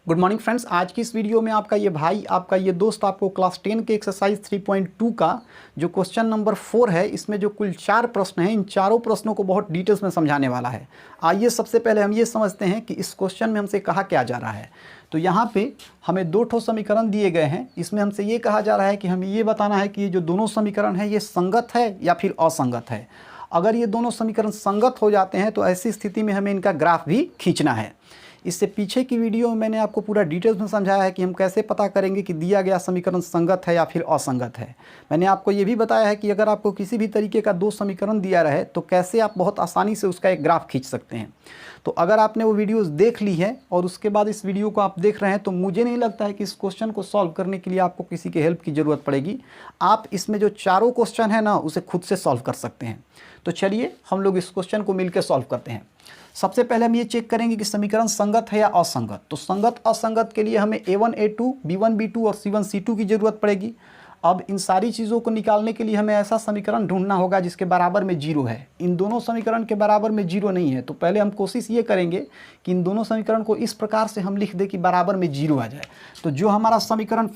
Good morning friends. आज की इस वीडियो में आपका ये भाई, आपका ये दोस्त आपको क्लास 10 के एक्सरसाइज 3.2 का जो क्वेश्चन नंबर 4 है, इसमें जो कुल 4 प्रश्न हैं, इन चारों प्रश्नों को बहुत डिटेल्स में समझाने वाला है। आइए सबसे पहले हम ये समझते हैं कि इस क्वेश्चन में हमसे कहा क्या जा रहा है। तो यहाँ पे हमें दो ठो समीकरण दिए गए हैं। इसमें हमसे ये कहा जा रहा है कि हमें ये बताना है कि ये जो दोनों समीकरण है ये संगत है या फिर असंगत है। अगर ये दोनों समीकरण संगत हो जाते हैं तो ऐसी स्थिति में हमें इनका ग्राफ भी खींचना है। इससे पीछे की वीडियो में मैंने आपको पूरा डिटेल्स में समझाया है कि हम कैसे पता करेंगे कि दिया गया समीकरण संगत है या फिर असंगत है। मैंने आपको ये भी बताया है कि अगर आपको किसी भी तरीके का दो समीकरण दिया रहे तो कैसे आप बहुत आसानी से उसका एक ग्राफ खींच सकते हैं। तो अगर आपने वो वीडियोस देख ली है और उसके बाद इस वीडियो को आप देख रहे हैं तो मुझे नहीं लगता है कि इस क्वेश्चन को सॉल्व करने के लिए आपको किसी के हेल्प की ज़रूरत पड़ेगी। आप इसमें जो चारों क्वेश्चन है ना उसे खुद से सॉल्व कर सकते हैं। तो चलिए हम लोग इस क्वेश्चन को मिलकर सॉल्व करते हैं। सबसे पहले हम ये चेक करेंगे कि समीकरण संगत है या असंगत। तो संगत असंगत के लिए हमें a1 a2 b1 b2 और c1 c2 की ज़रूरत पड़ेगी। अब इन सारी चीज़ों को निकालने के लिए हमें ऐसा समीकरण ढूंढना होगा जिसके बराबर में जीरो है। इन दोनों समीकरण के बराबर में जीरो नहीं है, तो पहले हम कोशिश ये करेंगे कि इन दोनों समीकरण को इस प्रकार से हम लिख दें कि बराबर में जीरो आ जाए। तो जो हमारा समीकरण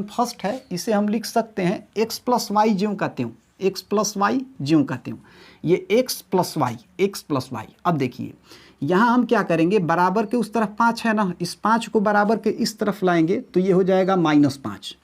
फर्स्ट है, इसे हम लिख सकते हैं x प्लस वाई ज्यों का त्यों, x प्लस वाई ज्यों का त्यों। ये x प्लस वाई। अब देखिए यहाँ हम क्या करेंगे, बराबर के उस तरफ 5 है ना, इस 5 को बराबर के इस तरफ लाएंगे तो ये हो जाएगा -5।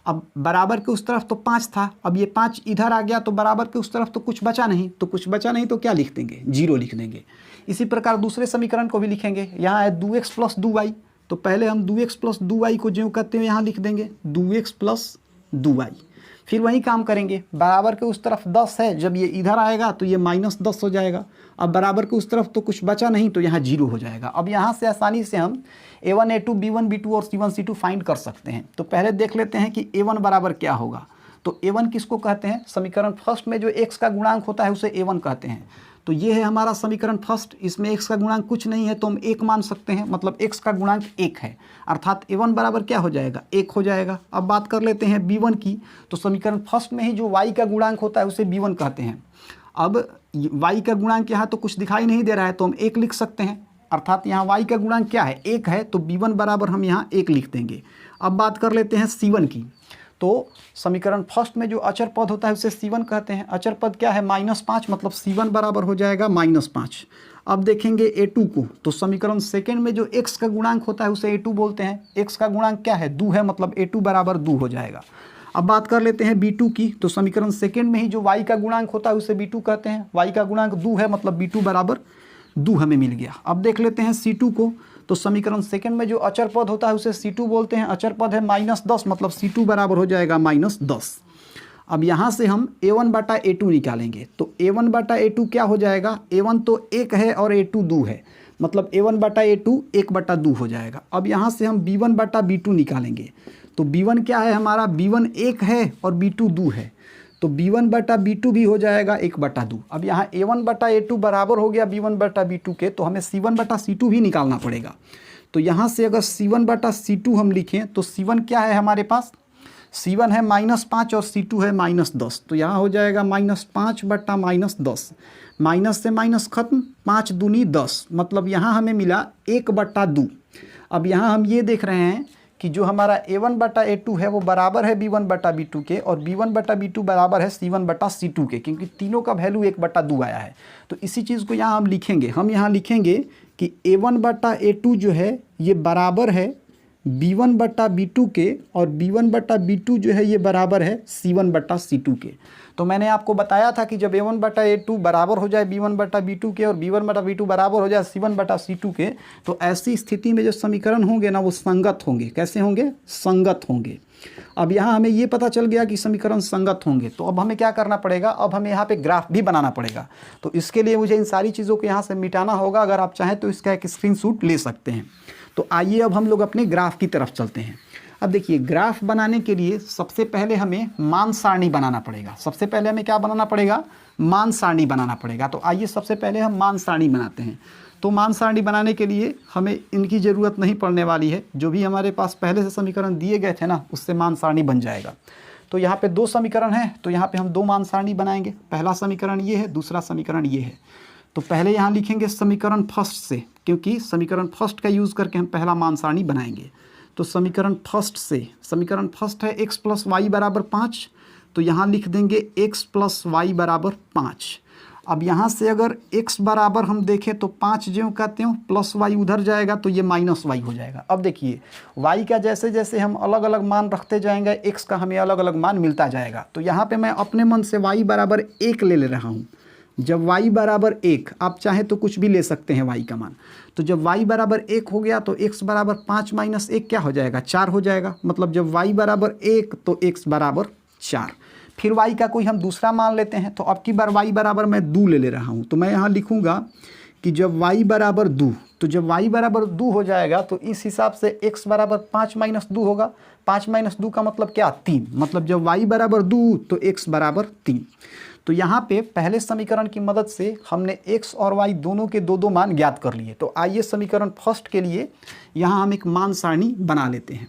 अब बराबर के उस तरफ तो 5 था, अब ये 5 इधर आ गया तो बराबर के उस तरफ तो कुछ बचा नहीं, तो क्या लिख देंगे, 0 लिख देंगे। इसी प्रकार दूसरे समीकरण को भी लिखेंगे। यहाँ है 2x प्लस 2y, तो पहले हम 2x प्लस 2y को ज्यों कहते हैं यहाँ लिख देंगे 2x प्लस 2y। फिर वही काम करेंगे, बराबर के उस तरफ 10 है, जब ये इधर आएगा तो ये -10 हो जाएगा। अब बराबर के उस तरफ तो कुछ बचा नहीं तो यहाँ 0 हो जाएगा। अब यहाँ से आसानी से हम a1 a2 b1 b2 और c1 c2 फाइंड कर सकते हैं। तो पहले देख लेते हैं कि a1 बराबर क्या होगा। तो a1 किसको कहते हैं, समीकरण फर्स्ट में जो x का गुणांक होता है उसे a1 कहते हैं। तो ये है हमारा समीकरण फर्स्ट, इसमें x का गुणांक कुछ नहीं है तो हम 1 मान सकते हैं, मतलब x का गुणांक 1 है, अर्थात a1 बराबर क्या हो जाएगा, 1 हो जाएगा। अब बात कर लेते हैं b1 की। तो समीकरण फर्स्ट में ही जो y का गुणांक होता है उसे b1 कहते हैं। अब y का गुणांक यहाँ तो कुछ दिखाई नहीं दे रहा है तो हम 1 लिख सकते हैं, अर्थात यहाँ y का गुणांक क्या है, 1 है, तो b1 बराबर हम यहाँ 1 लिख देंगे। अब बात कर लेते हैं c1 की। तो समीकरण फर्स्ट में जो अचर पद होता है उसे c1 कहते हैं। अचर पद क्या है, -5, मतलब c1 बराबर हो जाएगा -5। अब देखेंगे a2 को। तो समीकरण सेकेंड में जो x का गुणांक होता है उसे a2 बोलते हैं। x का गुणांक क्या है, 2 है, मतलब a2 बराबर 2 हो जाएगा। अब बात कर लेते हैं b2 की। तो समीकरण सेकेंड में ही जो y का गुणांक होता है उसे b2 कहते हैं। y का गुणांक 2 है, मतलब b2 बराबर 2 हमें मिल गया। अब देख लेते हैं c2 को। तो समीकरण सेकंड में जो अचर पद होता है उसे c2 बोलते हैं। अचर पद है -10, मतलब c2 बराबर हो जाएगा -10। अब यहाँ से हम a1 बटा a2 निकालेंगे। तो a1 बटा a2 क्या हो जाएगा, a1 तो 1 है और a2 2 है, मतलब a1 बटा a2 1 बटा 2 हो जाएगा। अब यहाँ से हम b1 बटा b2 निकालेंगे। तो b1 क्या है हमारा, b1 1 है और b2 2 है, तो b1 बटा b2 भी हो जाएगा 1 बटा 2। अब यहाँ a1 बटा a2 बराबर हो गया b1 बटा b2 के, तो हमें c1 बटा c2 भी निकालना पड़ेगा। तो यहाँ से अगर c1 बटा c2 हम लिखें तो c1 क्या है हमारे पास, c1 है -5 और c2 है -10। तो यहाँ हो जाएगा -5 बटा -10, माइनस से माइनस खत्म, 5 दूनी 10, मतलब यहाँ हमें मिला 1 बटा 2। अब यहाँ हम ये देख रहे हैं कि जो हमारा a1 बटा a2 है वो बराबर है b1 बटा b2 के, और b1 बटा b2 बराबर है c1 बटा c2 के, क्योंकि तीनों का वैल्यू 1 बटा 2 आया है। तो इसी चीज़ को यहाँ हम लिखेंगे। हम यहाँ लिखेंगे कि a1 बटा a2 जो है ये बराबर है b1 बटा b2 के, और b1 बटा b2 जो है ये बराबर है c1 बटा c2 के। तो मैंने आपको बताया था कि जब a1 बटा a2 बराबर हो जाए b1 बटा b2 के और b1 बटा b2 बराबर हो जाए c1 बटा c2 के, तो ऐसी स्थिति में जो समीकरण होंगे ना वो संगत होंगे। कैसे होंगे, संगत होंगे। अब यहाँ हमें ये पता चल गया कि समीकरण संगत होंगे। तो अब हमें क्या करना पड़ेगा, अब हमें यहाँ पे ग्राफ भी बनाना पड़ेगा। तो इसके लिए मुझे इन सारी चीज़ों को यहाँ से मिटाना होगा। अगर आप चाहें तो इसका एक स्क्रीनशॉट ले सकते हैं। तो आइए अब हम लोग अपने ग्राफ की तरफ चलते हैं। अब देखिए, ग्राफ बनाने के लिए सबसे पहले हमें मान सारणी बनाना पड़ेगा। सबसे पहले हमें क्या बनाना पड़ेगा, मान सारणी बनाना पड़ेगा। तो आइए सबसे पहले हम मान सारणी बनाते हैं। तो मान सारणी बनाने के लिए हमें इनकी ज़रूरत नहीं पड़ने वाली है। जो भी हमारे पास पहले से समीकरण दिए गए थे ना, उससे मान सारणी बन जाएगा। तो यहाँ पे 2 समीकरण हैं, तो यहाँ पे हम 2 मान सारणी बनाएंगे। पहला समीकरण ये है, दूसरा समीकरण ये है। तो पहले यहाँ लिखेंगे समीकरण फर्स्ट से, क्योंकि समीकरण फर्स्ट का यूज़ करके हम पहला मान सारणी बनाएंगे। तो समीकरण फर्स्ट से, समीकरण फर्स्ट है x प्लस वाई बराबर 5, तो यहाँ लिख देंगे x प्लस वाई बराबर 5। अब यहाँ से अगर x बराबर हम देखें तो 5 ज्यों का त्यों, प्लस वाई उधर जाएगा तो ये माइनस वाई हो जाएगा। अब देखिए y का जैसे जैसे हम अलग अलग मान रखते जाएंगे x का हमें अलग अलग मान मिलता जाएगा। तो यहाँ पे मैं अपने मन से y बराबर 1 ले रहा हूँ। जब y बराबर 1, आप चाहें तो कुछ भी ले सकते हैं y का मान। तो जब y बराबर 1 हो गया तो x बराबर 5 माइनस 1 क्या हो जाएगा, 4 हो जाएगा। मतलब जब y बराबर 1 तो x बराबर 4। फिर y का कोई हम दूसरा मान लेते हैं। तो अब की बार y बराबर मैं 2 ले रहा हूँ। तो मैं यहाँ लिखूँगा कि जब y बराबर 2, तो जब y बराबर 2 हो जाएगा तो इस हिसाब से x बराबर 5 माइनस 2 होगा। 5 माइनस 2 का मतलब क्या, 3। मतलब जब y बराबर 2 तो x बराबर 3। तो यहाँ पे पहले समीकरण की मदद से हमने x और y दोनों के दो मान ज्ञात कर लिए। तो आइए समीकरण फर्स्ट के लिए यहाँ हम एक मान सारणी बना लेते हैं।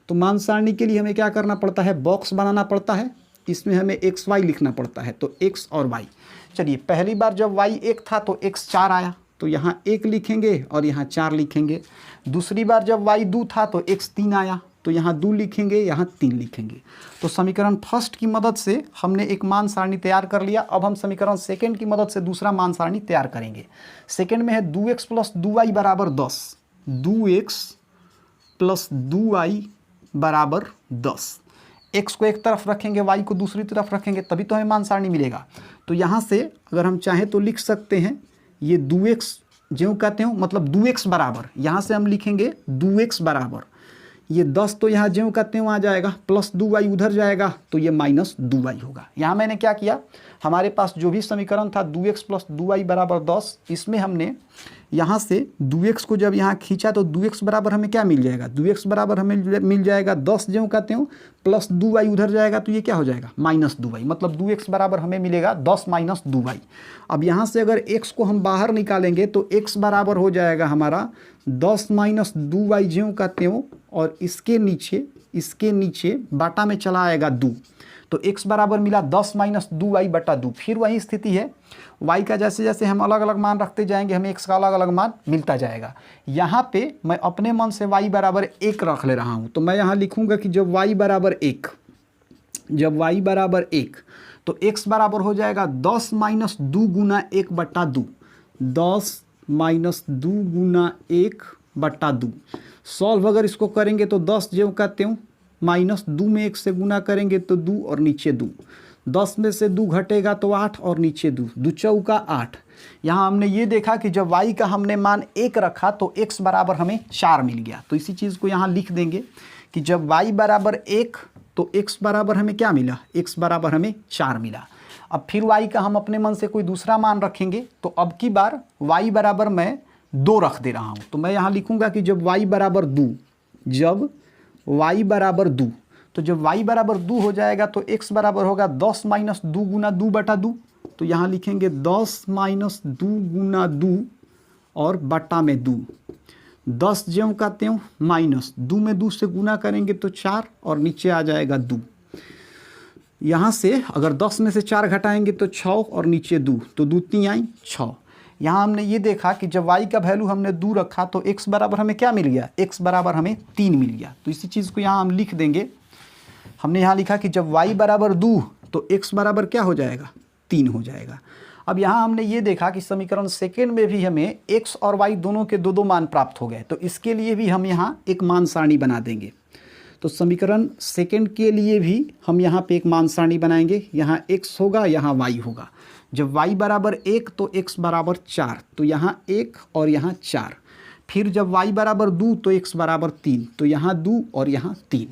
तो मान सारणी के लिए हमें क्या करना पड़ता है, बॉक्स बनाना पड़ता है। इसमें हमें x y लिखना पड़ता है। तो x और y, चलिए पहली बार जब y 1 था तो x 4 आया, तो यहाँ 1 लिखेंगे और यहाँ 4 लिखेंगे। दूसरी बार जब y 2 था तो x 3 आया, तो यहाँ 2 लिखेंगे, यहाँ 3 लिखेंगे। तो समीकरण फर्स्ट की मदद से हमने एक मान सारणी तैयार कर लिया। अब हम समीकरण सेकंड की मदद से दूसरा मान सारणी तैयार करेंगे। सेकंड में है 2x प्लस 2y बराबर 10। 2x प्लस 2y बराबर 10। x को एक तरफ रखेंगे, y को दूसरी तरफ रखेंगे, तभी तो हमें मान सारणी मिलेगा। तो यहाँ से अगर हम चाहें तो लिख सकते हैं ये 2x ज्यों कहते हो, मतलब 2x बराबर, यहाँ से हम लिखेंगे 2x बराबर ये 10, तो यहाँ ज्यों कहते हो आ जाएगा, प्लस 2y उधर जाएगा तो ये माइनस 2y होगा। यहाँ मैंने क्या किया, हमारे पास जो भी समीकरण था 2x प्लस 2y बराबर 10, इसमें हमने यहाँ से 2x को जब यहाँ खींचा तो 2x बराबर हमें क्या मिल जाएगा, 2x बराबर हमें मिल जाएगा 10 ज्यों कहते हो, प्लस 2y उधर जाएगा तो ये क्या हो जाएगा, माइनस 2y। मतलब 2x बराबर हमें मिलेगा 10 माइनस 2y। अब यहाँ से अगर x को हम बाहर निकालेंगे तो x बराबर हो जाएगा हमारा 10 माइनस 2y ज्यों कहते हो, और इसके नीचे बाटा में चला आएगा 2। तो x बराबर मिला 10 माइनस 2y बटा 2। फिर वही स्थिति है, y का जैसे जैसे हम अलग अलग मान रखते जाएंगे हमें x का अलग अलग मान मिलता जाएगा। यहाँ पे मैं अपने मन से y बराबर 1 रख ले रहा हूँ। तो मैं यहाँ लिखूँगा कि जब y बराबर 1, जब y बराबर 1 तो x बराबर हो जाएगा 10 माइनस 2 गुना 1 बटा 2। 10 माइनस 2 गुना 1 बटा 2। सॉल्व अगर इसको करेंगे तो 10 ज्यों का त्यों, माइनस 2 में 1 से गुना करेंगे तो 2 और नीचे 2। 10 में से 2 घटेगा तो 8 और नीचे 2, 2 चौका 8। यहाँ हमने ये देखा कि जब y का हमने मान 1 रखा तो x बराबर हमें 4 मिल गया। तो इसी चीज़ को यहाँ लिख देंगे कि जब y बराबर 1 तो x बराबर हमें क्या मिला, x बराबर हमें 4 मिला। अब फिर y का हम अपने मन से कोई दूसरा मान रखेंगे। तो अब की बार y बराबर मैं 2 रख दे रहा हूँ। तो मैं यहाँ लिखूँगा कि जब y बराबर 2, जब y बराबर 2, तो जब y बराबर 2 हो जाएगा तो x बराबर होगा 10 माइनस 2 गुना 2 बटा 2। तो यहाँ लिखेंगे 10 माइनस 2 गुना 2 और बटा में 2। 10 ज्यों का त्यों, माइनस 2 में 2 से गुना करेंगे तो 4 और नीचे आ जाएगा 2। यहाँ से अगर 10 में से 4 घटाएंगे तो 6 और नीचे 2, तो 2 3 आई 6। यहाँ हमने ये देखा कि जब y का वैल्यू हमने 2 रखा तो x बराबर हमें क्या मिल गया, x बराबर हमें 3 मिल गया। तो इसी चीज़ को यहाँ हम लिख देंगे। हमने यहाँ लिखा कि जब y बराबर 2 तो x बराबर क्या हो जाएगा, 3 हो जाएगा। अब यहाँ हमने ये देखा कि समीकरण सेकेंड में भी हमें x और y दोनों के दो मान प्राप्त हो गए। तो इसके लिए भी हम यहाँ एक मान सारणी बना देंगे। तो समीकरण सेकेंड के लिए भी हम यहाँ पे एक मान सारणी बनाएंगे। यहाँ x होगा, यहाँ y होगा। जब y बराबर 1 तो x बराबर 4, तो यहाँ 1 और यहाँ 4। फिर जब y बराबर 2 तो x बराबर 3, तो यहाँ 2 और यहाँ 3।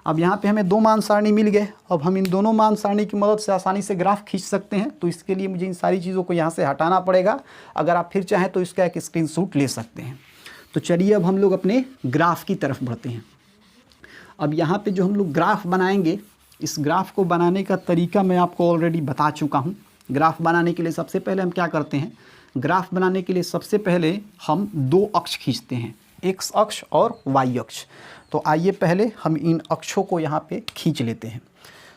अब यहाँ पे हमें 2 मान सारणी मिल गए। अब हम इन दोनों मान सारणी की मदद से आसानी से ग्राफ खींच सकते हैं। तो इसके लिए मुझे इन सारी चीज़ों को यहाँ से हटाना पड़ेगा। अगर आप फिर चाहें तो इसका एक स्क्रीनशॉट ले सकते हैं। तो चलिए अब हम लोग अपने ग्राफ की तरफ बढ़ते हैं। अब यहाँ पे जो हम लोग ग्राफ बनाएंगे, इस ग्राफ को बनाने का तरीका मैं आपको ऑलरेडी बता चुका हूँ। ग्राफ बनाने के लिए सबसे पहले हम क्या करते हैं, ग्राफ बनाने के लिए सबसे पहले हम 2 अक्ष खींचते हैं, x अक्ष और y अक्ष। तो आइए पहले हम इन अक्षों को यहाँ पे खींच लेते हैं।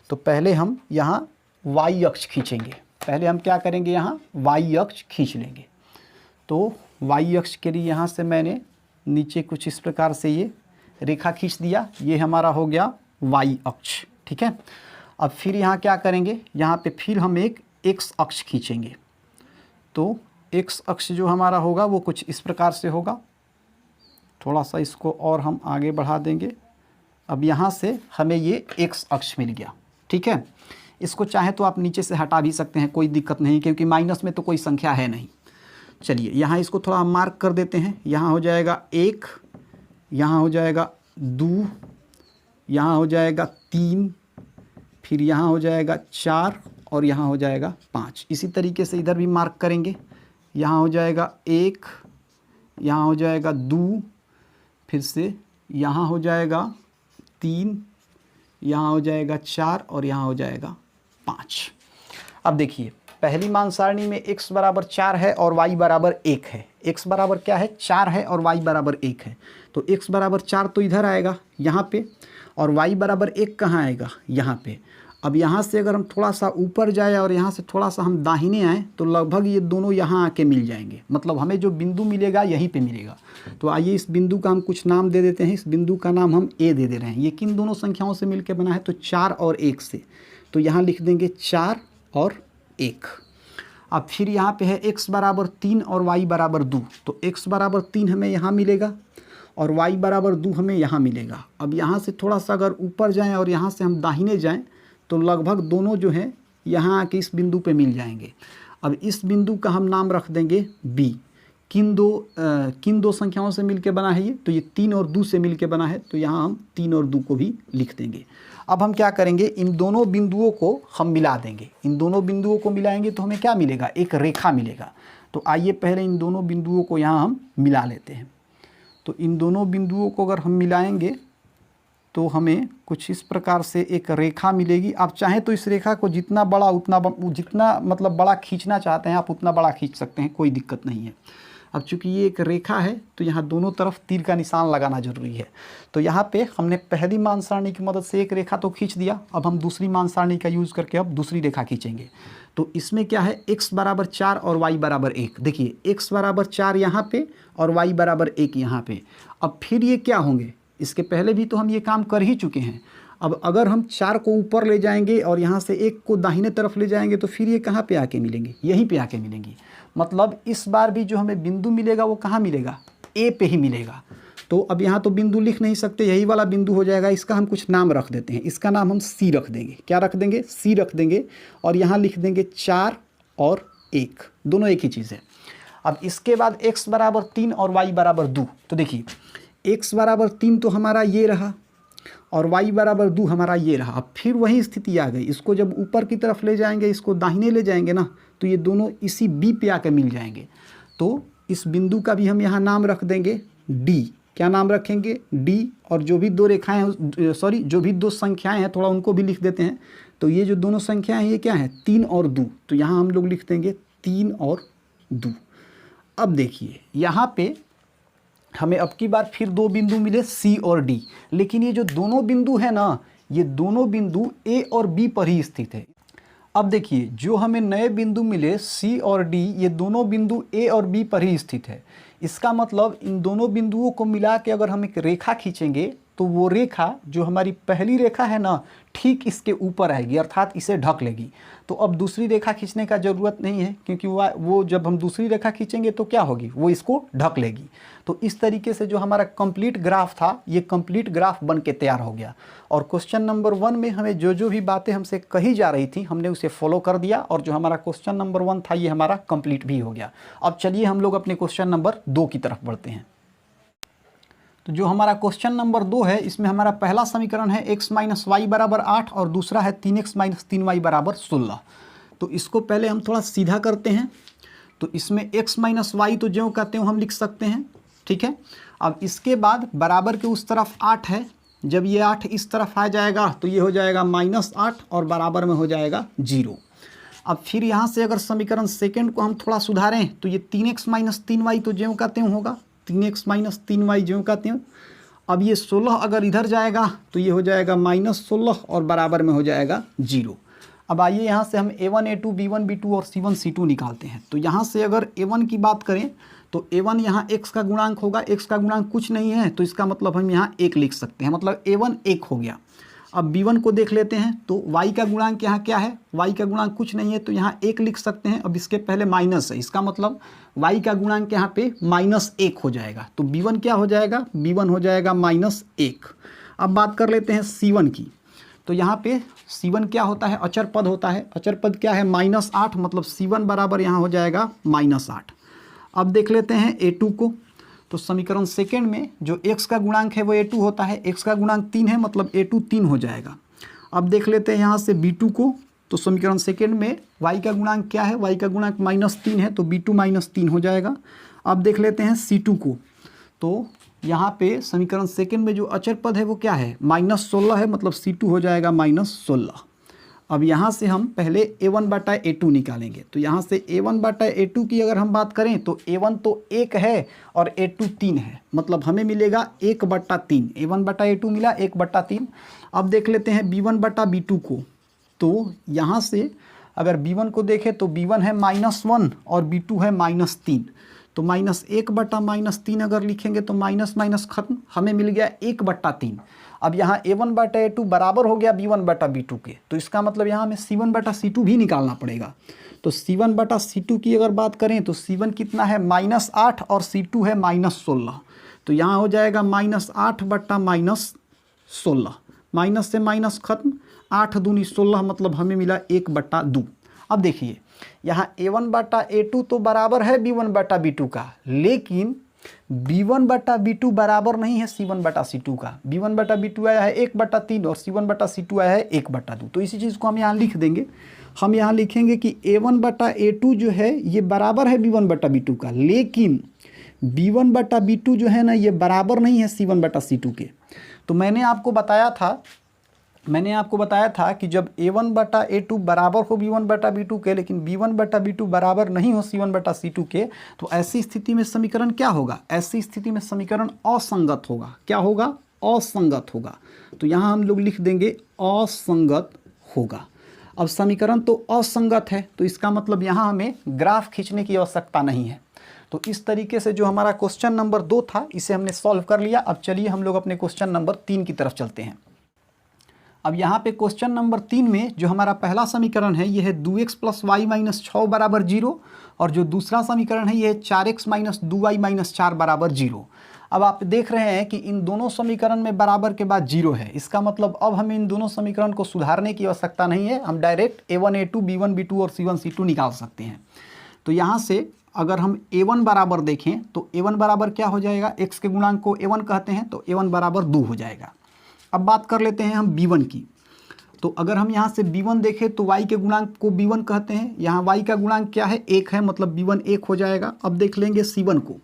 तो पहले हम यहाँ y अक्ष खींचेंगे। पहले हम क्या करेंगे, यहाँ y अक्ष खींच लेंगे। तो वाई अक्ष के लिए यहाँ से मैंने नीचे कुछ इस प्रकार से ये रेखा खींच दिया, ये हमारा हो गया वाई अक्ष। ठीक है, अब फिर यहाँ क्या करेंगे, यहाँ पे फिर हम एक एक्स अक्ष खींचेंगे। तो एक्स अक्ष जो हमारा होगा वो कुछ इस प्रकार से होगा। थोड़ा सा इसको और हम आगे बढ़ा देंगे। अब यहाँ से हमें ये एक्स अक्ष मिल गया। ठीक है, इसको चाहे तो आप नीचे से हटा भी सकते हैं, कोई दिक्कत नहीं, क्योंकि माइनस में तो कोई संख्या है नहीं। चलिए यहाँ इसको थोड़ा मार्क कर देते हैं। यहाँ हो जाएगा 1, यहाँ हो जाएगा 2, यहाँ हो जाएगा 3, फिर यहाँ हो जाएगा 4 और यहाँ हो जाएगा 5। इसी तरीके से इधर भी मार्क करेंगे। यहाँ हो जाएगा 1, यहाँ हो जाएगा 2, फिर से यहाँ हो जाएगा 3, यहाँ हो जाएगा 4 और यहाँ हो जाएगा 5। अब देखिए पहली मान सारणी में x बराबर 4 है और y बराबर 1 है। x बराबर क्या है, 4 है और y बराबर 1 है। तो x बराबर 4 तो इधर आएगा यहाँ पे, और y बराबर 1 कहाँ आएगा, यहाँ पे। अब यहाँ से अगर हम थोड़ा सा ऊपर जाए और यहाँ से थोड़ा सा हम दाहिने आएँ तो लगभग ये दोनों यहाँ आके मिल जाएंगे, मतलब हमें जो बिंदु मिलेगा यहीं पे मिलेगा। तो आइए इस बिंदु का हम कुछ नाम दे देते हैं। इस बिंदु का नाम हम a दे दे रहे हैं। ये किन दोनों संख्याओं से मिलकर बना है, तो 4 और 1 से। तो यहाँ लिख देंगे 4 और 1। अब फिर यहाँ पे है x बराबर 3 और y बराबर 2। तो x बराबर 3 हमें यहाँ मिलेगा और y बराबर 2 हमें यहाँ मिलेगा। अब यहाँ से थोड़ा सा अगर ऊपर जाएं और यहाँ से हम दाहिने जाएं तो लगभग दोनों जो हैं यहाँ आके इस बिंदु पे मिल जाएंगे। अब इस बिंदु का हम नाम रख देंगे b। किन दो संख्याओं से मिलके बना है ये, तो ये 3 और 2 से मिलके बना है। तो यहाँ हम 3 और 2 को भी लिख देंगे। अब हम क्या करेंगे, इन दोनों बिंदुओं को हम मिला देंगे। इन दोनों बिंदुओं को मिलाएंगे तो हमें क्या मिलेगा, एक रेखा मिलेगा। तो आइए पहले इन दोनों बिंदुओं को यहाँ हम मिला लेते हैं। तो इन दोनों बिंदुओं को अगर हम मिलाएंगे तो हमें कुछ इस प्रकार से एक रेखा मिलेगी। आप चाहें तो इस रेखा को जितना बड़ा जितना मतलब बड़ा खींचना चाहते हैं आप उतना बड़ा खींच सकते हैं, कोई दिक्कत नहीं है। अब चूंकि ये एक रेखा है तो यहाँ दोनों तरफ तीर का निशान लगाना जरूरी है। तो यहाँ पे हमने पहली मान सारणी की मदद से एक रेखा तो खींच दिया। अब हम दूसरी मान सारणी का यूज़ करके अब दूसरी रेखा खींचेंगे। तो इसमें क्या है, x बराबर 4 और y बराबर 1। देखिए x बराबर 4 यहाँ पे और y बराबर 1 यहाँ पे। अब फिर ये क्या होंगे, इसके पहले भी तो हम ये काम कर ही चुके हैं। अब अगर हम 4 को ऊपर ले जाएंगे और यहाँ से 1 को दाहिने तरफ ले जाएंगे तो फिर ये कहाँ पे आके मिलेंगे, यहीं पे आके मिलेंगी। मतलब इस बार भी जो हमें बिंदु मिलेगा वो कहाँ मिलेगा, A पे ही मिलेगा। तो अब यहाँ तो बिंदु लिख नहीं सकते, यही वाला बिंदु हो जाएगा। इसका हम कुछ नाम रख देते हैं। इसका नाम हम C रख देंगे। क्या रख देंगे, C रख देंगे। और यहाँ लिख देंगे 4 और 1, दोनों एक ही चीज़ है। अब इसके बाद x बराबर 3 और y बराबर 2। तो देखिए x बराबर 3 तो हमारा ये रहा और y बराबर 2 हमारा ये रहा। अब फिर वही स्थिति आ गई। इसको जब ऊपर की तरफ ले जाएंगे, इसको दाहिने ले जाएंगे ना, तो ये दोनों इसी b पे आकर मिल जाएंगे। तो इस बिंदु का भी हम यहाँ नाम रख देंगे d। क्या नाम रखेंगे, d। और जो भी दो रेखाएं हैं, सॉरी जो भी दो संख्याएं हैं थोड़ा उनको भी लिख देते हैं। तो ये जो दोनों संख्याएं हैं ये क्या है, 3 और 2। तो यहाँ हम लोग लिख देंगे 3 और 2। अब देखिए यहाँ पे हमें अब की बार फिर दो बिंदु मिले C और D। लेकिन ये जो दोनों बिंदु है ना, ये दोनों बिंदु A और B पर ही स्थित है। अब देखिए जो हमें नए बिंदु मिले C और D, ये दोनों बिंदु A और B पर ही स्थित है। इसका मतलब इन दोनों बिंदुओं को मिला के अगर हम एक रेखा खींचेंगे तो वो रेखा जो हमारी पहली रेखा है ना, ठीक इसके ऊपर आएगी, अर्थात इसे ढक लेगी। तो अब दूसरी रेखा खींचने का ज़रूरत नहीं है, क्योंकि वो जब हम दूसरी रेखा खींचेंगे तो क्या होगी, वो इसको ढक लेगी। तो इस तरीके से जो हमारा कंप्लीट ग्राफ था, ये कंप्लीट ग्राफ बन के तैयार हो गया। और क्वेश्चन नंबर 1 में हमें जो जो भी बातें हमसे कही जा रही थी हमने उसे फॉलो कर दिया, और जो हमारा क्वेश्चन नंबर 1 था ये हमारा कंप्लीट भी हो गया। अब चलिए हम लोग अपने क्वेश्चन नंबर 2 की तरफ बढ़ते हैं। तो जो हमारा क्वेश्चन नंबर 2 है, इसमें हमारा पहला समीकरण है x माइनस वाई बराबर 8 और दूसरा है 3x माइनस 3y बराबर 16। तो इसको पहले हम थोड़ा सीधा करते हैं। तो इसमें x माइनस वाई तो ज्यों कहते हो हम लिख सकते हैं, ठीक है। अब इसके बाद बराबर के उस तरफ 8 है, जब ये 8 इस तरफ आ जाएगा तो ये हो जाएगा -8 और बराबर में हो जाएगा 0। अब फिर यहाँ से अगर समीकरण सेकेंड को हम थोड़ा सुधारें तो ये 3x माइनस 3y तो ज्यों कहते हो होगा, 3x माइनस 3y ज्यों कहते हैं। अब ये 16 अगर इधर जाएगा तो ये हो जाएगा -16 और बराबर में हो जाएगा 0। अब आइए यहाँ से हम a1 a2 b1 b2 और c1 c2 निकालते हैं। तो यहाँ से अगर a1 की बात करें तो a1 यहाँ x का गुणांक होगा, x का गुणांक कुछ नहीं है तो इसका मतलब हम यहाँ 1 लिख सकते हैं, मतलब a1 1 हो गया। अब b1 को देख लेते हैं, तो y का गुणांक यहाँ क्या है, y का गुणांक कुछ नहीं है तो यहाँ 1 लिख सकते हैं। अब इसके पहले माइनस है, इसका मतलब y का गुणांक यहाँ पे -1 हो जाएगा, तो b1 क्या हो जाएगा, b1 हो जाएगा -1। अब बात कर लेते हैं c1 की, तो यहाँ पे c1 क्या होता है, अचर पद होता है। अचर पद क्या है, -8, मतलब c1 बराबर यहाँ हो जाएगा -8। अब देख लेते हैं a2 को, तो समीकरण सेकेंड में जो x का गुणांक है वो a2 होता है, x का गुणांक 3 है, मतलब a2 3 हो जाएगा। अब देख लेते हैं यहाँ से b2 को, तो समीकरण सेकेंड में y का गुणांक क्या है, y का गुणांक -3 है, तो b2 -3 हो जाएगा। अब देख लेते हैं c2 को, तो यहाँ पे समीकरण सेकेंड में जो अचर पद है वो क्या है, -16 है, मतलब c2 हो जाएगा -16। अब यहाँ से हम पहले a1/a2 निकालेंगे, तो यहाँ से a1/a2 की अगर हम बात करें तो a1 तो 1 है और a2 3 है, मतलब हमें मिलेगा 1/3। a1/a2 मिला 1/3। अब देख लेते हैं b1/b2 को, तो यहाँ से अगर b1 को देखें तो b1 है -1 और b2 है -3, तो -1/-3 अगर लिखेंगे तो माइनस माइनस खत्म, हमें मिल गया 1/3। अब यहाँ a1/a2 बराबर हो गया b1/b2 के, तो इसका मतलब यहाँ हमें c1/c2 भी निकालना पड़ेगा। तो c1/c2 की अगर बात करें तो c1 कितना है, -8 और c2 है -16, तो यहाँ हो जाएगा -8/-16, माइनस से माइनस खत्म, 8 दूनी 16, मतलब हमें मिला 1/2। अब देखिए यहाँ a1/a2 तो बराबर है b1/b2 का, लेकिन b1/b2 बराबर नहीं है c1/c2 का। b1/b2 आया है 1/3 और c1/c2 आया है 1/2, तो इसी चीज़ को हम यहाँ लिख देंगे। हम यहाँ लिखेंगे कि a1/a2 जो है ये बराबर है b1/b2 का, लेकिन b1/b2 जो है ना ये बराबर नहीं है c1/c2 के। तो मैंने आपको बताया था कि जब a1/a2 बराबर हो b1/b2 के, लेकिन b1/b2 बराबर नहीं हो c1/c2 के, तो ऐसी स्थिति में समीकरण क्या होगा, ऐसी स्थिति में समीकरण असंगत होगा। क्या होगा, असंगत होगा। तो यहाँ हम लोग लिख देंगे असंगत होगा। अब समीकरण तो असंगत है, तो इसका मतलब यहाँ हमें ग्राफ खींचने की आवश्यकता नहीं है। तो इस तरीके से जो हमारा क्वेश्चन नंबर 2 था इसे हमने सॉल्व कर लिया। अब चलिए हम लोग अपने क्वेश्चन नंबर 3 की तरफ चलते हैं। अब यहाँ पे क्वेश्चन नंबर 3 में जो हमारा पहला समीकरण है ये है 2x + y - 6 = 0, और जो दूसरा समीकरण है ये है 4x - 2y - 4 = 0। अब आप देख रहे हैं कि इन दोनों समीकरण में बराबर के बाद 0 है, इसका मतलब अब हमें इन दोनों समीकरण को सुधारने की आवश्यकता नहीं है, हम direct a1 a2 b1 b2 और c1 c2 निकाल सकते हैं। तो यहाँ से अगर हम a1 बराबर देखें तो a1 बराबर क्या हो जाएगा, x के गुणांक को a1 कहते हैं, तो a1 बराबर 2 हो जाएगा। अब बात कर लेते हैं हम b1 की, तो अगर हम यहाँ से b1 देखें तो y के गुणांक को b1 कहते हैं, यहाँ y का गुणांक क्या है, 1 है, मतलब b1 1 हो जाएगा। अब देख लेंगे c1 को,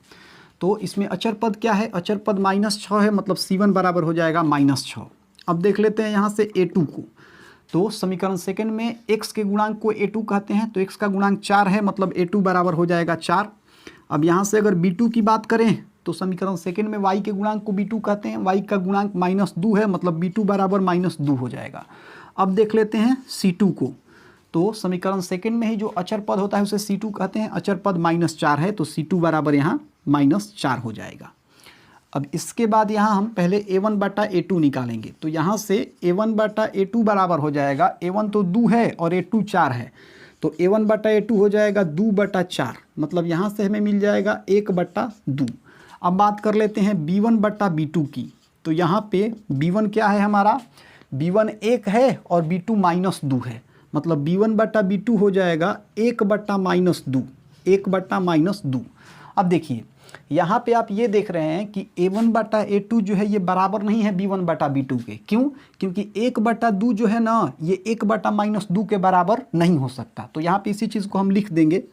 तो इसमें अचर पद क्या है, अचर पद -6 है, मतलब c1 बराबर हो जाएगा -6। अब देख लेते हैं यहाँ से a2 को, तो समीकरण सेकंड में x के गुणांक को a2 कहते हैं, तो x का गुणांक 4 है, मतलब a2 बराबर हो जाएगा 4। अब यहाँ से अगर b2 की बात करें तो समीकरण सेकंड में y के गुणांक को b2 कहते हैं, y का गुणांक -2 है, मतलब b2 बराबर -2 हो जाएगा। अब देख लेते हैं c2 को, तो समीकरण सेकंड में ही जो अचर पद होता है उसे c2 कहते हैं, अचर पद -4 है, तो c2 बराबर यहाँ -4 हो जाएगा। अब इसके बाद यहाँ हम पहले a1/a2 निकालेंगे, तो यहाँ से a1/a2 बराबर हो जाएगा, a1 तो 2 है और a2 4 है, तो a1/a2 हो जाएगा 2/4, मतलब यहाँ से हमें मिल जाएगा 1/2। अब बात कर लेते हैं b1/b2 की, तो यहाँ पे b1 क्या है हमारा, b1 1 है और b2 -2 है, मतलब b1/b2 हो जाएगा 1/-2, 1/-2। अब देखिए यहाँ पे आप ये देख रहे हैं कि a1/a2 जो है ये बराबर नहीं है b1/b2 के। क्यों? क्योंकि 1/2 जो है ना ये 1/-2 के बराबर नहीं हो सकता। तो यहाँ पे इसी चीज़ को हम लिख देंगे।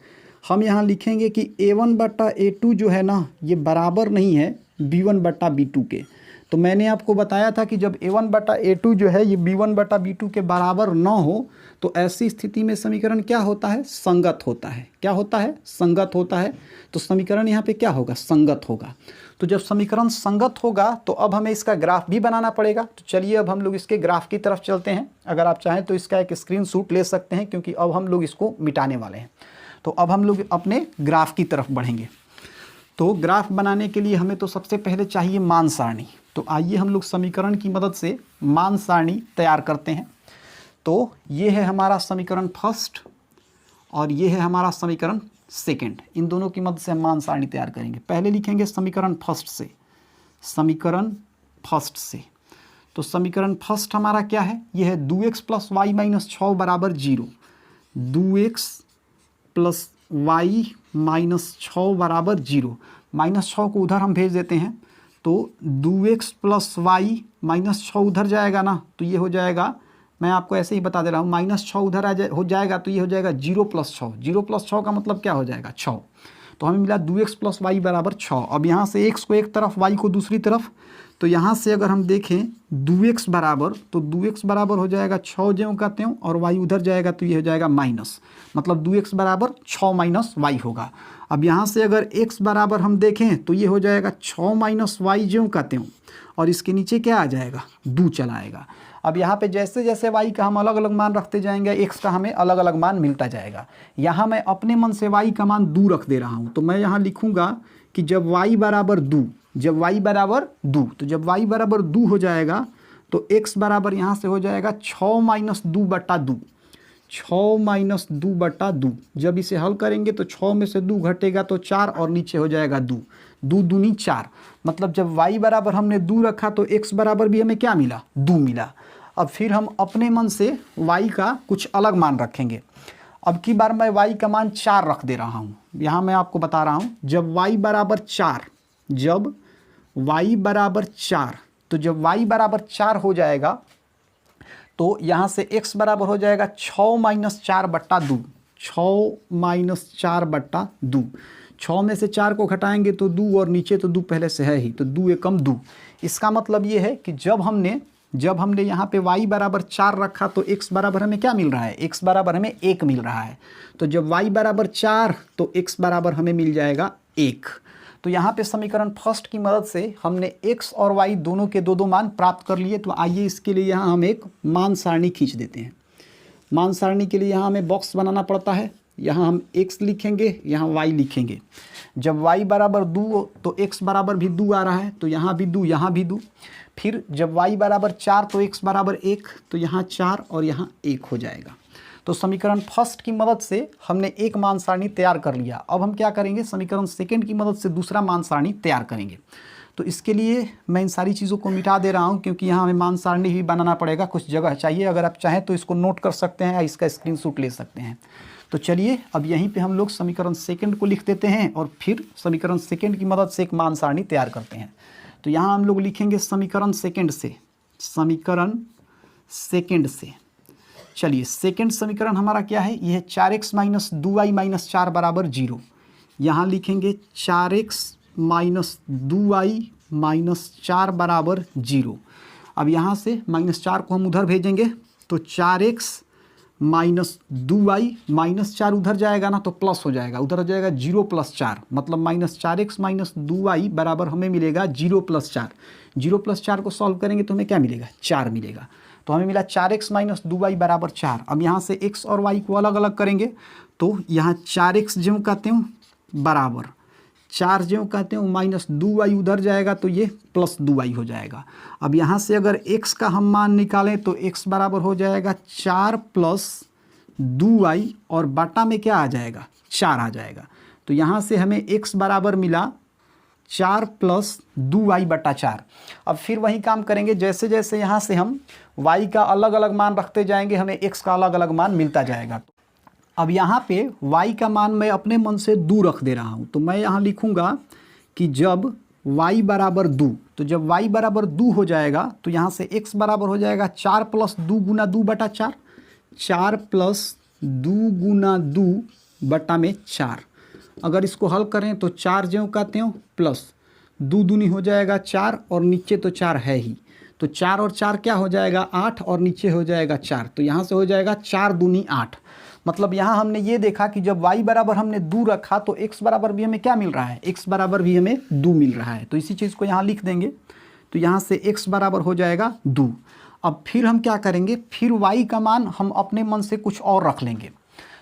हम यहाँ लिखेंगे कि a1/a2 जो है ना ये बराबर नहीं है b1/b2 के। तो मैंने आपको बताया था कि जब a1/a2 जो है ये b1/b2 के बराबर ना हो तो ऐसी स्थिति में समीकरण क्या होता है, संगत होता है। क्या होता है, संगत होता है। तो समीकरण यहाँ पे क्या होगा, संगत होगा। तो जब समीकरण संगत होगा तो अब हमें इसका ग्राफ भी बनाना पड़ेगा। तो चलिए अब हम लोग इसके ग्राफ की तरफ चलते हैं। अगर आप चाहें तो इसका एक स्क्रीनशॉट ले सकते हैं, क्योंकि अब हम लोग इसको मिटाने वाले हैं। तो अब हम लोग अपने ग्राफ की तरफ बढ़ेंगे। तो ग्राफ बनाने के लिए हमें तो सबसे पहले चाहिए मान सारणी। तो आइए हम लोग समीकरण की मदद से मान सारणी तैयार करते हैं। तो ये है हमारा समीकरण फर्स्ट और ये है हमारा समीकरण सेकंड। इन दोनों की मदद से हम मान सारणी तैयार करेंगे। पहले लिखेंगे समीकरण फर्स्ट से, समीकरण फर्स्ट से। तो समीकरण फर्स्ट हमारा क्या है? ये है 2x प्लस वाई माइनस 6 बराबर 0। 2x प्लस वाई माइनस 6 बराबर 0। -6 को उधर हम भेज देते हैं, तो 2x प्लस वाई माइनस 6 उधर जाएगा ना, तो ये हो जाएगा, मैं आपको ऐसे ही बता दे रहा हूँ, -6 उधर हो जाएगा तो ये हो जाएगा 0 प्लस 6। 0 प्लस 6 का मतलब क्या हो जाएगा? 6। तो हमें मिला 2x प्लस वाई बराबर 6। अब यहाँ से x को एक तरफ, y को दूसरी तरफ, तो यहाँ से अगर हम देखें 2x बराबर, तो 2x बराबर हो जाएगा 6 ज्यों का त्यों, और y उधर जाएगा तो ये हो जाएगा माइनस, मतलब 2x बराबर 6 माइनस वाई होगा। अब यहाँ से अगर x बराबर हम देखें तो ये हो जाएगा 6 माइनस वाई ज्यों का त्यों, और इसके नीचे क्या आ जाएगा? 2 चला आएगा। अब यहाँ पे जैसे जैसे y का हम अलग अलग मान रखते जाएंगे, x का हमें अलग अलग मान मिलता जाएगा। यहाँ मैं अपने मन से y का मान 2 रख दे रहा हूँ, तो मैं यहाँ लिखूँगा कि जब y बराबर 2, जब y बराबर 2, तो जब y बराबर 2 हो जाएगा तो x बराबर यहाँ से हो जाएगा 6 माइनस 2 बटा 2। 6 माइनस 2 बटा 2। जब इसे हल करेंगे तो 6 में से 2 घटेगा तो 4, और नीचे हो जाएगा 2। 2 दूनी 4, मतलब जब y बराबर हमने 2 रखा तो x बराबर भी हमें क्या मिला? 2 मिला। अब फिर हम अपने मन से y का कुछ अलग मान रखेंगे। अब की बार मैं y का मान 4 रख दे रहा हूँ। यहाँ मैं आपको बता रहा हूँ, जब y बराबर 4, जब y बराबर 4, तो जब y बराबर 4 हो जाएगा तो यहाँ से x बराबर हो जाएगा 6 माइनस 4 बट्टा 2। 6 माइनस 4 बट्टा 2। 6 में से 4 को घटाएंगे तो 2, और नीचे तो 2 पहले से है ही, तो 2 एकम 2। इसका मतलब ये है कि जब हमने यहाँ पे y बराबर 4 रखा तो x बराबर हमें क्या मिल रहा है? x बराबर हमें 1 मिल रहा है। तो जब y बराबर 4 तो x बराबर हमें मिल जाएगा 1। तो यहाँ पे समीकरण फर्स्ट की मदद से हमने x और y दोनों के दो मान प्राप्त कर लिए। तो आइए इसके लिए यहाँ हम एक मान सारणी खींच देते हैं। मान सारणी के लिए यहाँ हमें बॉक्स बनाना पड़ता है। यहाँ हम x लिखेंगे, यहाँ y लिखेंगे। जब y बराबर 2 तो x बराबर भी 2 आ रहा है, तो यहाँ भी 2, यहाँ भी 2। फिर जब y बराबर 4 तो x बराबर 1, तो यहाँ 4 और यहाँ 1 हो जाएगा। तो समीकरण फर्स्ट की मदद से हमने एक मान सारणी तैयार कर लिया। अब हम क्या करेंगे? समीकरण सेकंड की मदद से दूसरा मान सारणी तैयार करेंगे। तो इसके लिए मैं इन सारी चीज़ों को मिटा दे रहा हूँ, क्योंकि यहाँ हमें मान सारणी भी बनाना पड़ेगा, कुछ जगह चाहिए। अगर आप चाहें तो इसको नोट कर सकते हैं या इसका स्क्रीनशॉट ले सकते हैं। तो चलिए अब यहीं पे हम लोग समीकरण सेकंड को लिख देते हैं, और फिर समीकरण सेकंड की मदद से एक मान सारणी तैयार करते हैं। तो यहाँ हम लोग लिखेंगे समीकरण सेकंड से, समीकरण सेकंड से। चलिए सेकंड समीकरण हमारा क्या है? यह है 4x माइनस 2y माइनस 4 बराबर 0। यहाँ लिखेंगे 4x माइनस 2y माइनस 4 बराबर 0। अब यहाँ से -4 को हम उधर भेजेंगे, तो 4x माइनस 2y माइनस 4 उधर जाएगा ना, तो प्लस हो जाएगा, उधर हो जाएगा 0 प्लस 4, मतलब -4x माइनस 2y बराबर हमें मिलेगा 0 प्लस 4। 0 प्लस 4 को सॉल्व करेंगे तो हमें क्या मिलेगा? 4 मिलेगा। तो हमें मिला 4x माइनस 2y बराबर 4। अब यहाँ से x और y को अलग अलग करेंगे, तो यहाँ 4x ज्यों का त्यों बराबर 4 ज्यों का त्यों माइनस 2y उधर जाएगा तो ये प्लस 2y हो जाएगा। अब यहाँ से अगर x का हम मान निकालें तो x बराबर हो जाएगा 4 प्लस 2y, और बटा में क्या आ जाएगा? 4 आ जाएगा। तो यहाँ से हमें x बराबर मिला 4 प्लस 2y बटा 4। अब फिर वही काम करेंगे, जैसे जैसे यहाँ से हम y का अलग अलग मान रखते जाएंगे, हमें x का अलग अलग मान मिलता जाएगा। अब यहाँ पे y का मान मैं अपने मन से 2 रख दे रहा हूँ, तो मैं यहाँ लिखूँगा कि जब y बराबर 2, तो जब y बराबर 2 हो जाएगा तो यहाँ से x बराबर हो जाएगा 4 प्लस 2 गुना 2 बटा 4। 4 प्लस 2 गुना 2 बटा में 4। अगर इसको हल करें तो 4 ज्यों का त्यों प्लस 2 दूनी हो जाएगा 4, और नीचे तो 4 है ही, तो 4 और 4 क्या हो जाएगा? 8, और नीचे हो जाएगा 4, तो यहाँ से हो जाएगा 4 दूनी 8। मतलब यहाँ हमने ये देखा कि जब y बराबर हमने 2 रखा तो x बराबर भी हमें क्या मिल रहा है? x बराबर भी हमें 2 मिल रहा है। तो इसी चीज़ को यहाँ लिख देंगे, तो यहाँ से x बराबर हो जाएगा 2। अब फिर हम क्या करेंगे? फिर y का मान हम अपने मन से कुछ और रख लेंगे।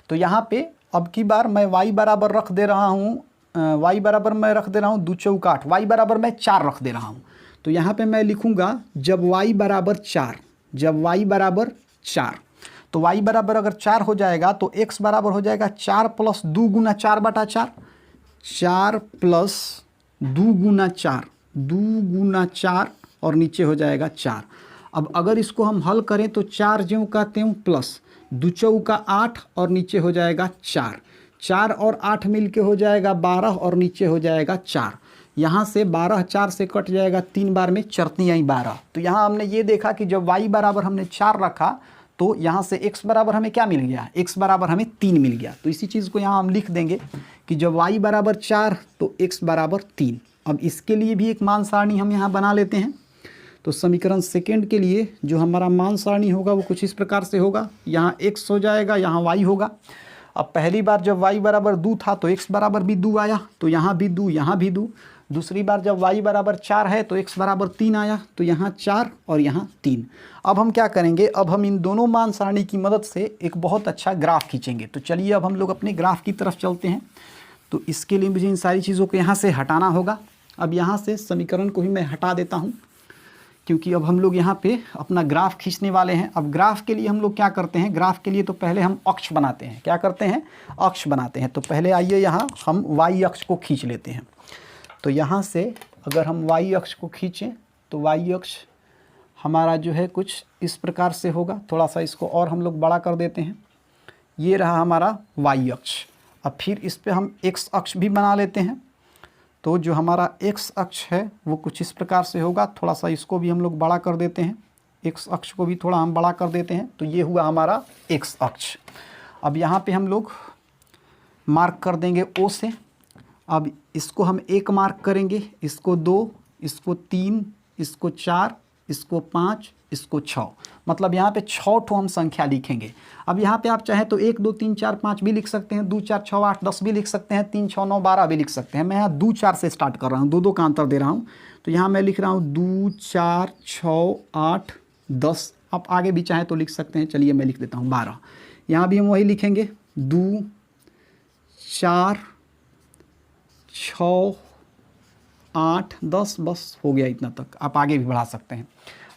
तो यहाँ पे अब की बार मैं y बराबर रख दे रहा हूँ y बराबर मैं रख दे रहा हूँ 2 चौका 8, y बराबर मैं 4 रख दे रहा हूँ। तो यहाँ पे मैं लिखूँगा जब y बराबर 4, जब y बराबर 4, तो y बराबर अगर 4 हो जाएगा तो x बराबर हो जाएगा 4 प्लस 2 गुना 4/4, 4 प्लस 2 गुना 4, 2 गुना 4 और नीचे हो जाएगा 4। अब अगर इसको हम हल करें तो 4 ज्यों का त्यों प्लस 2 चौका 8 और नीचे हो जाएगा 4, 4 और 8 मिलके हो जाएगा 12 और नीचे हो जाएगा 4। यहाँ से 12 4 से कट जाएगा, 3 बार में चरती आई 12। तो यहाँ हमने ये देखा कि जब y बराबर हमने 4 रखा तो यहाँ से x बराबर हमें क्या मिल गया, x बराबर हमें 3 मिल गया। तो इसी चीज़ को यहाँ हम लिख देंगे कि जब y बराबर 4 तो x बराबर 3। अब इसके लिए भी एक मान सारणी हम यहाँ बना लेते हैं। तो समीकरण सेकेंड के लिए जो हमारा मान सारणी होगा वो कुछ इस प्रकार से होगा, यहाँ x हो जाएगा, यहाँ y होगा। अब पहली बार जब y बराबर 2 था तो x बराबर भी 2 आया, तो यहाँ भी 2, यहाँ भी 2। दूसरी बार जब y बराबर 4 है तो x बराबर 3 आया, तो यहाँ 4 और यहाँ 3। अब हम क्या करेंगे, अब हम इन दोनों मान सारणी की मदद से एक बहुत अच्छा ग्राफ खींचेंगे। तो चलिए अब हम लोग अपने ग्राफ की तरफ चलते हैं। तो इसके लिए मुझे इन सारी चीज़ों को यहाँ से हटाना होगा। अब यहाँ से समीकरण को ही मैं हटा देता हूँ, क्योंकि अब हम लोग यहाँ पे अपना ग्राफ खींचने वाले हैं। अब ग्राफ के लिए हम लोग क्या करते हैं, ग्राफ के लिए तो पहले हम अक्ष बनाते हैं। क्या करते हैं, अक्ष बनाते हैं। तो पहले आइए यहाँ हम y अक्ष को खींच लेते हैं। तो यहाँ से अगर हम y अक्ष को खींचें तो y अक्ष हमारा जो है कुछ इस प्रकार से होगा। थोड़ा सा इसको और हम लोग बड़ा कर देते हैं। ये रहा हमारा y अक्ष। अब फिर इस पे हम x अक्ष भी बना लेते हैं। तो जो हमारा x अक्ष है वो कुछ इस प्रकार से होगा। थोड़ा सा इसको भी हम लोग बड़ा कर देते हैं, x अक्ष को भी थोड़ा हम बड़ा कर देते हैं। तो ये हुआ हमारा x अक्ष। अब यहाँ पे हम लोग मार्क कर देंगे O से। अब इसको हम 1 मार्क करेंगे, इसको 2, इसको 3, इसको 4, इसको 5, इसको 6। मतलब यहाँ पे 6 ठो हम संख्या लिखेंगे। अब यहाँ पे आप चाहें तो 1 2 3 4 5 भी लिख सकते हैं, 2 4 6 8 10 भी लिख सकते हैं, 3 6 9 12 भी लिख सकते हैं। मैं यहाँ 2 4 से स्टार्ट कर रहा हूँ, 2 2 का अंतर दे रहा हूँ। तो यहाँ मैं लिख रहा हूँ 2 4 6 8 10। आप आगे भी चाहें तो लिख सकते हैं। चलिए मैं लिख देता हूँ 12। यहाँ भी हम वही लिखेंगे 2 4 6 8 10, बस हो गया इतना तक। आप आगे भी बढ़ा सकते हैं।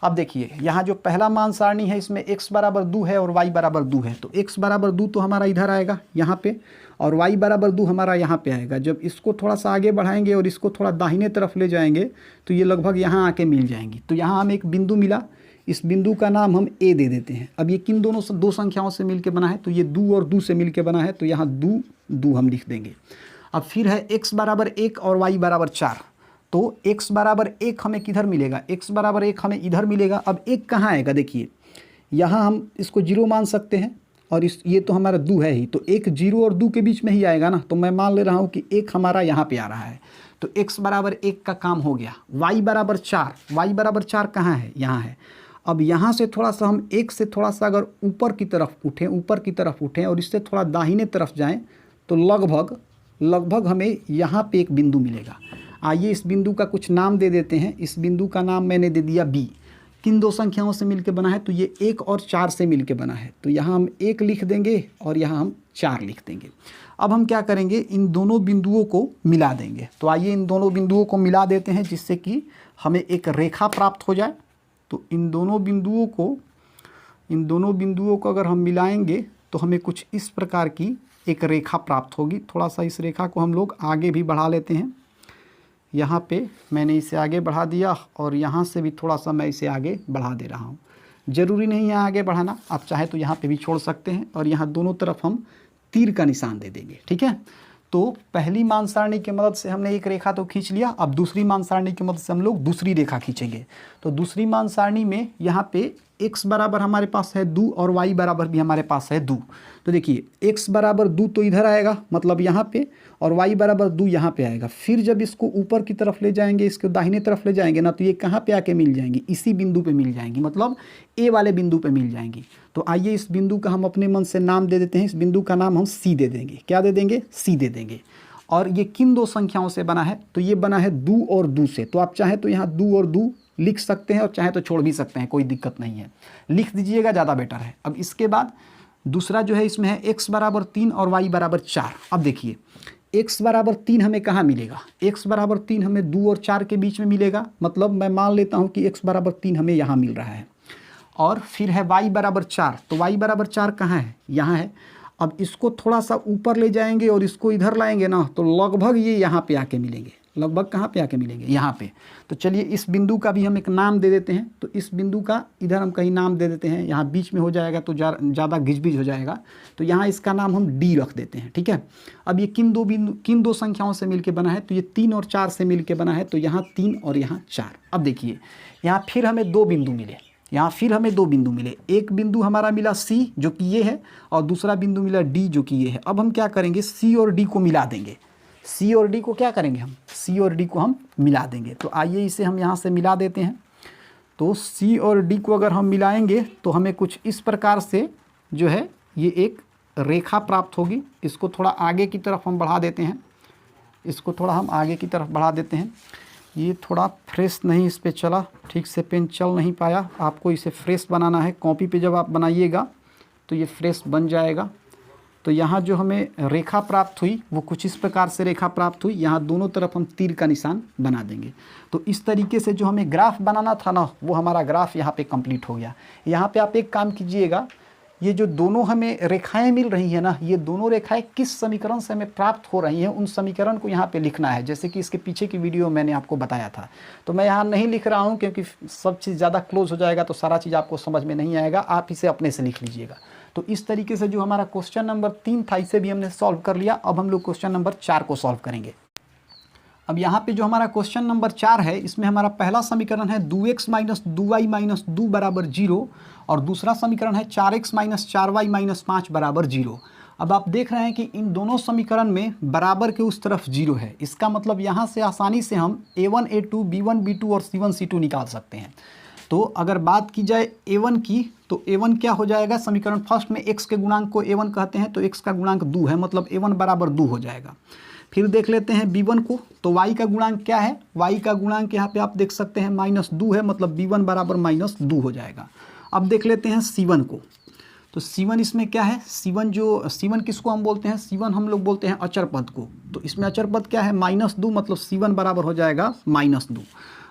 अब देखिए यहाँ जो पहला मान सारणी है इसमें x बराबर 2 है और y बराबर 2 है। तो x बराबर 2 तो हमारा इधर आएगा यहाँ पे, और y बराबर 2 हमारा यहाँ पे आएगा। जब इसको थोड़ा सा आगे बढ़ाएंगे और इसको थोड़ा दाहिने तरफ ले जाएंगे तो ये लगभग यहाँ आके मिल जाएंगी। तो यहाँ हमें एक बिंदु मिला, इस बिंदु का नाम हम a दे देते हैं। अब ये किन दोनों से, 2 संख्याओं से मिल के बना है, तो ये 2 और 2 से मिल के बना है। तो यहाँ 2 2 हम लिख देंगे। अब फिर है x बराबर 1 और y बराबर 4। तो x बराबर 1 हमें किधर मिलेगा, x बराबर 1 हमें इधर मिलेगा। अब 1 कहाँ आएगा, देखिए यहाँ हम इसको 0 मान सकते हैं, और ये तो हमारा 2 है ही, तो 1 0 और 2 के बीच में ही आएगा ना। तो मैं मान ले रहा हूँ कि 1 हमारा यहाँ पे आ रहा है। तो x बराबर 1 का काम हो गया। y बराबर 4, y बराबर 4 कहाँ है, यहाँ है। अब यहाँ से थोड़ा सा हम 1 से थोड़ा सा अगर ऊपर की तरफ उठें और इससे थोड़ा दाहिने तरफ जाएँ तो लगभग हमें यहाँ पे एक बिंदु मिलेगा। आइए इस बिंदु का कुछ नाम दे देते हैं। इस बिंदु का नाम मैंने दे दिया B। किन 2 संख्याओं से मिलके बना है, तो ये 1 और 4 से मिलके बना है। तो यहाँ हम 1 लिख देंगे और यहाँ हम 4 लिख देंगे। अब हम क्या करेंगे, इन दोनों बिंदुओं को मिला देंगे। तो आइए इन दोनों बिंदुओं को मिला देते हैं जिससे कि हमें एक रेखा प्राप्त हो जाए। तो इन दोनों बिंदुओं को अगर हम मिलाएंगे तो हमें कुछ इस प्रकार की एक रेखा प्राप्त होगी। थोड़ा सा इस रेखा को हम लोग आगे भी बढ़ा लेते हैं। यहाँ पे मैंने इसे आगे बढ़ा दिया और यहाँ से भी थोड़ा सा मैं इसे आगे बढ़ा दे रहा हूँ। ज़रूरी नहीं है आगे बढ़ाना, आप चाहे तो यहाँ पे भी छोड़ सकते हैं। और यहाँ दोनों तरफ हम तीर का निशान दे देंगे, ठीक है। तो पहली मान सारणी की मदद से हमने एक रेखा तो खींच लिया। अब दूसरी मान सारणी की मदद से हम लोग दूसरी रेखा खींचेंगे। तो दूसरी मान सारणी में यहाँ पे x बराबर हमारे पास है 2 और y बराबर भी हमारे पास है 2। तो देखिए x बराबर 2 तो इधर आएगा, मतलब यहाँ पे, और y बराबर 2 यहाँ पे आएगा। फिर जब इसको ऊपर की तरफ ले जाएंगे, इसको दाहिने तरफ ले जाएंगे ना, तो ये कहाँ पे आके मिल जाएंगी, इसी बिंदु पे मिल जाएंगी, मतलब a वाले बिंदु पे मिल जाएंगी। तो आइए इस बिंदु का हम अपने मन से नाम दे देते हैं। इस बिंदु का नाम हम C दे देंगे। क्या दे देंगे, C दे देंगे। और ये किन 2 संख्याओं से बना है, तो ये बना है 2 और 2 से। तो आप चाहें तो यहाँ 2 और 2 लिख सकते हैं और चाहे तो छोड़ भी सकते हैं, कोई दिक्कत नहीं है, लिख दीजिएगा, ज़्यादा बेटर है। अब इसके बाद दूसरा जो है इसमें है x बराबर 3 और y बराबर 4। अब देखिए x बराबर 3 हमें कहाँ मिलेगा, x बराबर 3 हमें 2 और 4 के बीच में मिलेगा, मतलब मैं मान लेता हूँ कि x बराबर 3 हमें यहाँ मिल रहा है। और फिर है y बराबर 4, तो y बराबर 4 कहाँ है, यहाँ है। अब इसको थोड़ा सा ऊपर ले जाएंगे और इसको इधर लाएंगे ना, तो लगभग ये यहाँ पे आके मिलेंगे, लगभग कहाँ पे आके मिलेंगे, यहाँ पे। तो चलिए इस बिंदु का भी हम एक नाम दे देते हैं, तो इस बिंदु का इधर हम कहीं नाम दे देते हैं, यहाँ बीच में हो जाएगा तो ज़्यादा घिचबिच हो जाएगा, तो यहाँ इसका नाम हम D रख देते हैं, ठीक है। अब ये किन दो संख्याओं से मिलकर बना है, तो ये 3 और 4 से मिलकर बना है, तो यहाँ 3 और यहाँ 4। अब देखिए यहाँ फिर हमें 2 बिंदु मिले, यहाँ फिर हमें 2 बिंदु मिले, एक बिंदु हमारा मिला C जो कि ये है, और दूसरा बिंदु मिला D जो कि ये है। अब हम क्या करेंगे, C और D को मिला देंगे, C और D को क्या करेंगे हम, C और D को हम मिला देंगे। तो आइए इसे हम यहाँ से मिला देते हैं। तो C और D को अगर हम मिलाएंगे तो हमें कुछ इस प्रकार से जो है ये एक रेखा प्राप्त होगी। इसको थोड़ा आगे की तरफ हम बढ़ा देते हैं, इसको थोड़ा हम आगे की तरफ बढ़ा देते हैं। ये थोड़ा फ्रेश नहीं इस पे चला, ठीक से पेन चल नहीं पाया, आपको इसे फ्रेश बनाना है। कॉपी पे जब आप बनाइएगा तो ये फ्रेश बन जाएगा। तो यहाँ जो हमें रेखा प्राप्त हुई वो कुछ इस प्रकार से रेखा प्राप्त हुई, यहाँ दोनों तरफ हम तीर का निशान बना देंगे। तो इस तरीके से जो हमें ग्राफ बनाना था ना, वो हमारा ग्राफ यहाँ पे कंप्लीट हो गया। यहाँ पे आप एक काम कीजिएगा, ये जो दोनों हमें रेखाएं मिल रही हैं ना, ये दोनों रेखाएं किस समीकरण से हमें प्राप्त हो रही हैं, उन समीकरण को यहाँ पे लिखना है। जैसे कि इसके पीछे की वीडियो मैंने आपको बताया था, तो मैं यहाँ नहीं लिख रहा हूँ क्योंकि सब चीज़ ज़्यादा क्लोज हो जाएगा तो सारा चीज़ आपको समझ में नहीं आएगा, आप इसे अपने से लिख लीजिएगा। तो इस तरीके से जो हमारा क्वेश्चन नंबर 3 था इसे भी हमने सॉल्व कर लिया। अब हम लोग क्वेश्चन नंबर 4 को सॉल्व करेंगे। अब यहाँ पे जो हमारा क्वेश्चन नंबर 4 है, इसमें हमारा पहला समीकरण है 2x माइनस 2y माइनस 2 बराबर 0, और दूसरा समीकरण है 4x माइनस 4y माइनस 5 बराबर 0। अब आप देख रहे हैं कि इन दोनों समीकरण में बराबर के उस तरफ 0 है। इसका मतलब यहाँ से आसानी से हम a1 a2 b1 b2 और c1 c2 निकाल सकते हैं। तो अगर बात की जाए a1 की, तो a1 क्या हो जाएगा, समीकरण फर्स्ट में x के गुणांक को a1 कहते हैं, तो x का गुणांक 2 है, मतलब a1 बराबर 2 हो जाएगा। फिर देख लेते हैं b1 को, तो y का गुणांक क्या है, y का गुणांक यहाँ पे आप देख सकते हैं -2 है, मतलब b1 बराबर -2 हो जाएगा। अब देख लेते हैं c1 को, तो c1 इसमें क्या है, c1 किसको हम बोलते हैं, c1 हम लोग बोलते हैं अचर पद को। तो इसमें अचर पद क्या है, -2, मतलब c1 बराबर हो जाएगा -2।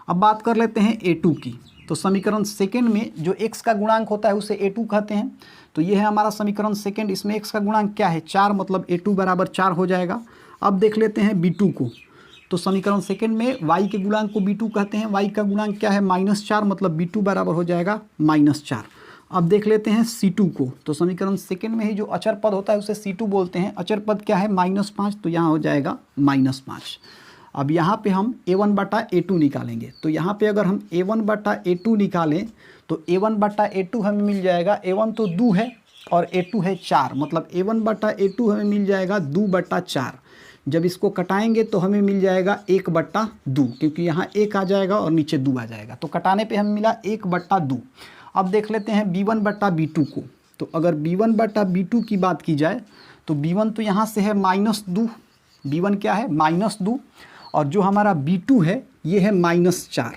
अब बात कर लेते हैं a2 की, तो समीकरण सेकेंड में जो x का गुणांक होता है उसे a2 कहते हैं। तो ये है हमारा समीकरण सेकेंड, इसमें x का गुणांक क्या है, 4, मतलब a2 बराबर 4 हो जाएगा। अब देख लेते हैं b2 को, तो समीकरण सेकेंड में y के गुणांक को b2 कहते हैं, y का गुणांक क्या है, -4, मतलब b2 बराबर हो जाएगा -4। अब देख लेते हैं c2 को, तो समीकरण सेकेंड में ही जो अचर पद होता है उसे c2 बोलते हैं। अचर पद क्या है, -5, तो यहाँ हो जाएगा -5। अब यहाँ पे हम a1 बटा a2 निकालेंगे, तो यहाँ पे अगर हम a1 बटा a2 निकालें तो a1 बटा a2 हमें मिल जाएगा, a1 तो 2 है और a2 है 4, मतलब a1 बटा a2 हमें मिल जाएगा 2 बटा 4। जब इसको कटाएंगे तो हमें मिल जाएगा 1 बटा 2, क्योंकि यहाँ 1 आ जाएगा और नीचे 2 आ जाएगा, तो कटाने पे हमें मिला 1 बटा 2। अब देख लेते हैं b1 बटा b2 को, तो अगर b1 बटा b2 की बात की जाए तो b1 तो यहाँ से है -2, b1 क्या है -2, और जो हमारा b2 है ये है -4,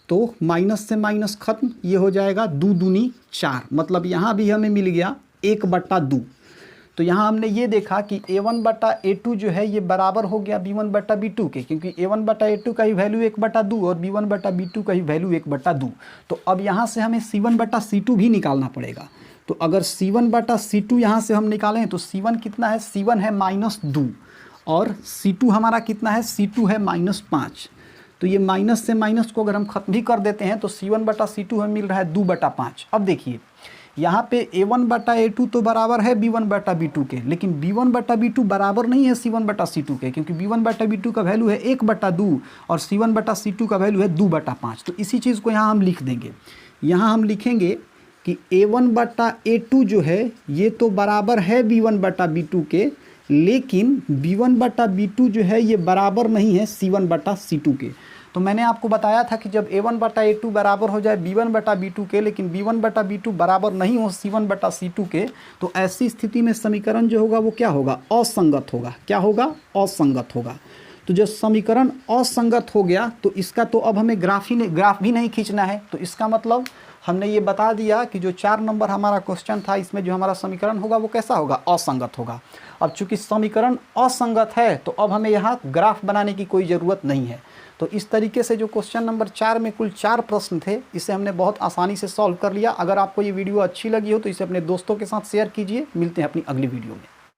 तो माइनस से माइनस खत्म, ये हो जाएगा 2 दूनी 4, मतलब यहाँ भी हमें मिल गया 1 बटा 2। तो यहाँ हमने ये देखा कि a1 बटा a2 जो है ये बराबर हो गया b1 बटा b2 के, क्योंकि a1 बटा a2 का ही वैल्यू 1 बटा 2 और b1 बटा b2 का ही वैल्यू 1 बटा 2। तो अब यहाँ से हमें c1 बटा c2 भी निकालना पड़ेगा। तो अगर c1 बटा c2 यहाँ से हम निकालें तो c1 कितना है, c1 है -2, और c2 हमारा कितना है, c2 है -5। तो ये माइनस से माइनस को अगर हम खत्म भी कर देते हैं तो c1 बटा c2 हमें मिल रहा है 2 बटा 5। अब देखिए यहाँ पे a1 बटा a2 तो बराबर है b1 बटा b2 के, लेकिन b1 बटा b2 बराबर नहीं है c1 बटा c2 के, क्योंकि b1 बटा b2 का वैल्यू है 1 बटा 2 और c1 बटा c2 का वैल्यू है 2 बटा 5। तो इसी चीज़ को यहाँ हम लिख देंगे। यहाँ हम लिखेंगे कि a1 बटा a2 जो है ये तो बराबर है b1 बटा b2 के, लेकिन b1 बटा b2 जो है ये बराबर नहीं है c1 बटा c2 के। तो मैंने आपको बताया था कि जब a1 बटा a2 बराबर हो जाए b1 बटा b2 के, लेकिन b1 बटा b2 बराबर नहीं हो c1 बटा c2 के, तो ऐसी स्थिति में समीकरण जो होगा वो क्या होगा, असंगत होगा। क्या होगा, असंगत होगा। तो जब समीकरण असंगत हो गया तो इसका तो अब हमें ग्राफ भी नहीं खींचना है, तो इसका मतलब हमने ये बता दिया कि जो 4 नंबर हमारा क्वेश्चन था, इसमें जो हमारा समीकरण होगा वो कैसा होगा, असंगत होगा। अब चूंकि समीकरण असंगत है तो अब हमें यहाँ ग्राफ बनाने की कोई ज़रूरत नहीं है। तो इस तरीके से जो क्वेश्चन नंबर 4 में कुल 4 प्रश्न थे, इसे हमने बहुत आसानी से सॉल्व कर लिया। अगर आपको ये वीडियो अच्छी लगी हो तो इसे अपने दोस्तों के साथ शेयर कीजिए। मिलते हैं अपनी अगली वीडियो में।